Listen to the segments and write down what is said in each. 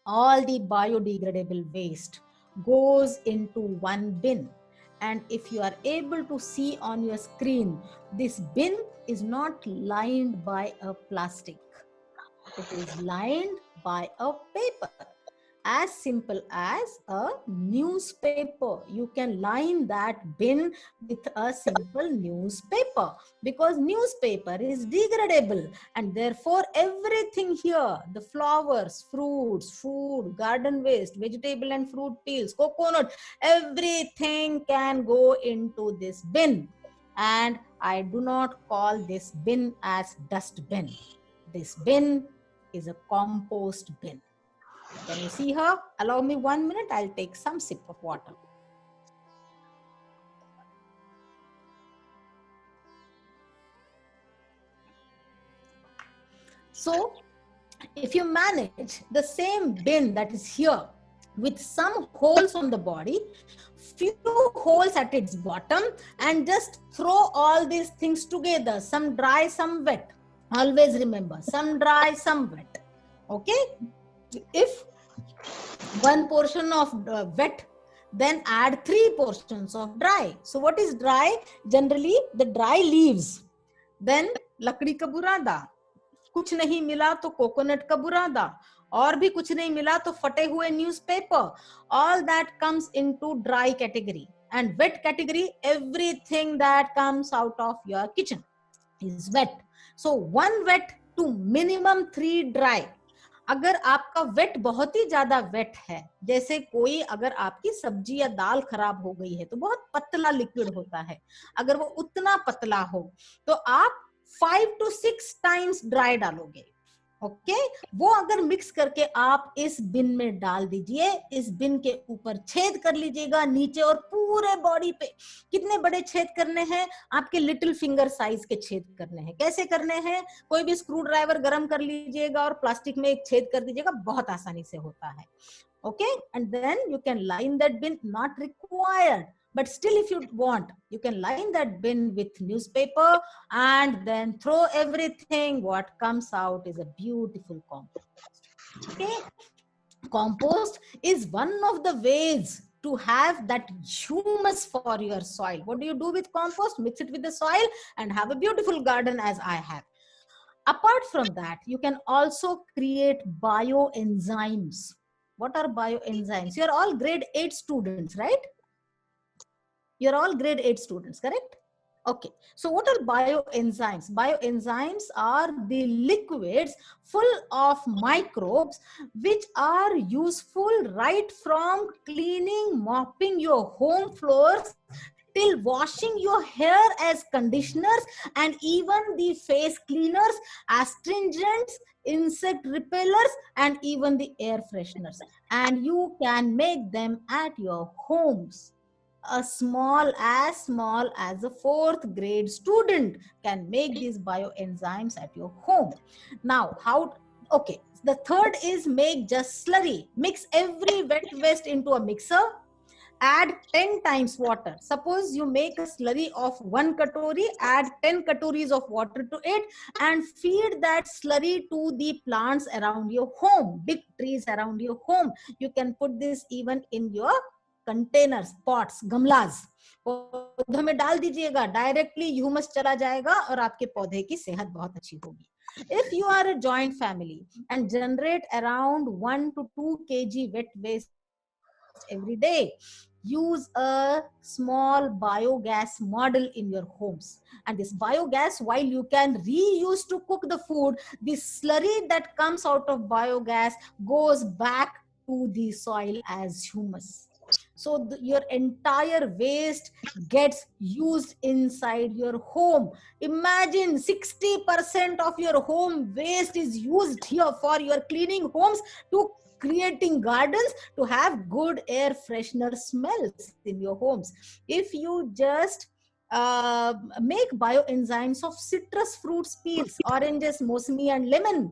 all the biodegradable waste goes into one bin. And if you are able to see on your screen, this bin is not lined by a plastic. It is lined by a paper, as simple as a newspaper. You can line that bin with a simple newspaper, because newspaper is degradable, and therefore everything here, the flowers, fruits, food, garden waste, vegetable and fruit peels, coconut, everything can go into this bin. And I do not call this bin as dustbin. This bin is a compost bin. Can you see her? Allow me 1 minute. I'll take some sip of water. So, if you manage the same bin that is here with some holes on the body, few holes at its bottom, and just throw all these things together, some dry, some wet. Always remember, some dry, some wet. Okay? If one portion of wet, then add 3 portions of dry. So what is dry? Generally the dry leaves, then लकड़ी का बुरादा, कुछ नहीं मिला तो coconut का बुरादा, और भी कुछ नहीं मिला तो फटे हुए newspaper. All that comes into dry category. And wet category, everything that comes out of your kitchen is wet. So 1 wet to minimum 3 dry. अगर आपका वेट बहुत ही ज्यादा वेट है, जैसे कोई अगर आपकी सब्जी या दाल खराब हो गई है तो बहुत पतला लिक्विड होता है, अगर वो उतना पतला हो तो आप 5 to 6 टाइम्स ड्राई डालोगे. ओके, वो अगर मिक्स करके आप इस बिन में डाल दीजिए, इस बिन के ऊपर छेद कर लीजिएगा नीचे और पूरे बॉडी पे. कितने बड़े छेद करने हैं? आपके लिटिल फिंगर साइज के छेद करने हैं. कैसे करने हैं? कोई भी स्क्रू ड्राइवर गर्म कर लीजिएगा और प्लास्टिक में एक छेद कर दीजिएगा, बहुत आसानी से होता है. Okay, and then you can line that bin. Not required, but still if you want, you can line that bin with newspaper and then throw everything. What comes out is a beautiful compost. Okay, compost is one of the ways to have that humus for your soil. What do you do with compost? Mix it with the soil and have a beautiful garden as I have. Apart from that, you can also create bioenzymes. What are bioenzymes? You are all grade 8 students, right? You're all grade 8 students, correct? Okay, so what are bioenzymes? Bioenzymes are the liquids full of microbes which are useful right from cleaning, mopping your home floors till washing your hair as conditioners, and even the face cleaners, astringents, insect repellers, and even the air fresheners. And you can make them at your homes. A small as a 4th grade student can make these bioenzymes at your home. Now, how? Okay, the third is make just slurry. Mix every wet waste into a mixer. Add 10 times water. Suppose you make a slurry of 1 katori, add 10 katoris of water to it and feed that slurry to the plants around your home, big trees around your home. You can put this even in your containers, pots, गमलाज, पौधों में डाल दीजिएगा. Directly humus चला जाएगा और आपके पौधे की सेहत बहुत अच्छी होगी. If you are a joint family and generate around 1 to 2 kg wet waste every day, use a small biogas model in your homes. And this biogas, while you can reuse to cook the food, the slurry that comes out of biogas goes back to the soil as humus. So your entire waste gets used inside your home. Imagine 60% of your home waste is used here for your cleaning homes, to creating gardens, to have good air freshener smells in your homes. If you just make bioenzymes of citrus fruits peels, oranges, mosmi and lemon,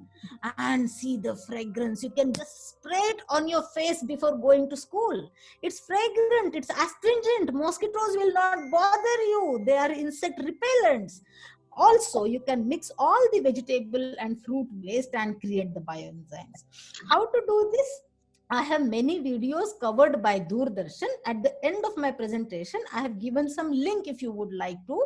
and see the fragrance. You can just spray it on your face before going to school. It's fragrant, it's astringent, mosquitoes will not bother you, they are insect repellents. Also, you can mix all the vegetable and fruit waste and create the bioenzymes. How to do this? I have many videos covered by Doordarshan. At the end of my presentation, I have given some link if you would like to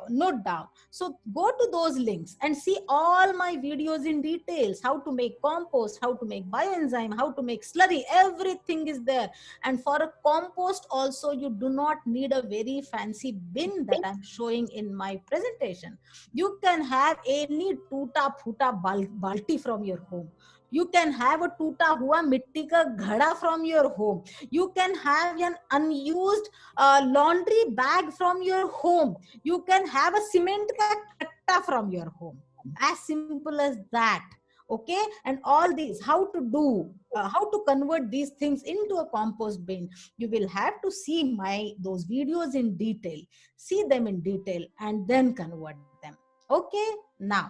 note down. So go to those links and see all my videos in details, how to make compost, how to make bioenzyme, how to make slurry, everything is there. And for a compost also, you do not need a very fancy bin that I'm showing in my presentation. You can have any tuta phuta balti from your home. You can have a टूटा हुआ मिट्टी का घड़ा from your home. You can have an unused laundry bag from your home. You can have a cement ka katta from your home. As simple as that. Okay, and all these, how to do, how to convert these things into a compost bin, you will have to see those videos in detail. See them in detail and then convert them. Okay, now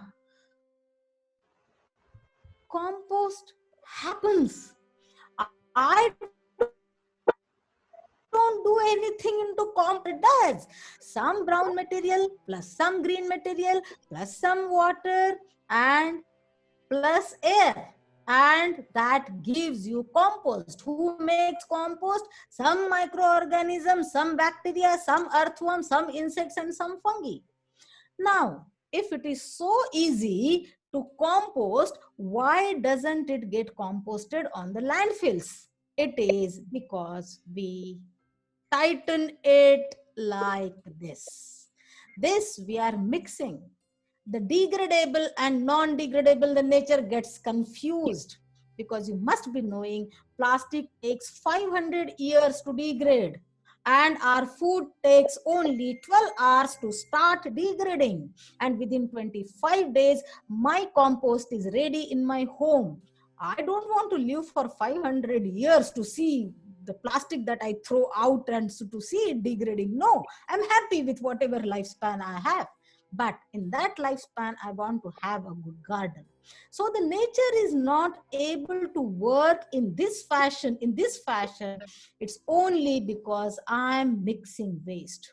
compost happens. I don't do anything into compost. It does. Some brown material plus some green material plus some water and plus air. And that gives you compost. Who makes compost? Some microorganisms, some bacteria, some earthworms, some insects, and some fungi. Now, if it is so easy to compost, why doesn't it get composted on the landfills? It is because we tighten it like this. This we are mixing. The degradable and non-degradable, the nature gets confused, because you must be knowing plastic takes 500 years to degrade and our food takes only 12 hours to start degrading, and within 25 days my compost is ready in my home. I don't want to live for 500 years to see the plastic that I throw out and to see it degrading. No, I'm happy with whatever lifespan I have. But in that lifespan, I want to have a good garden. So the nature is not able to work in this fashion. It's only because I'm mixing waste.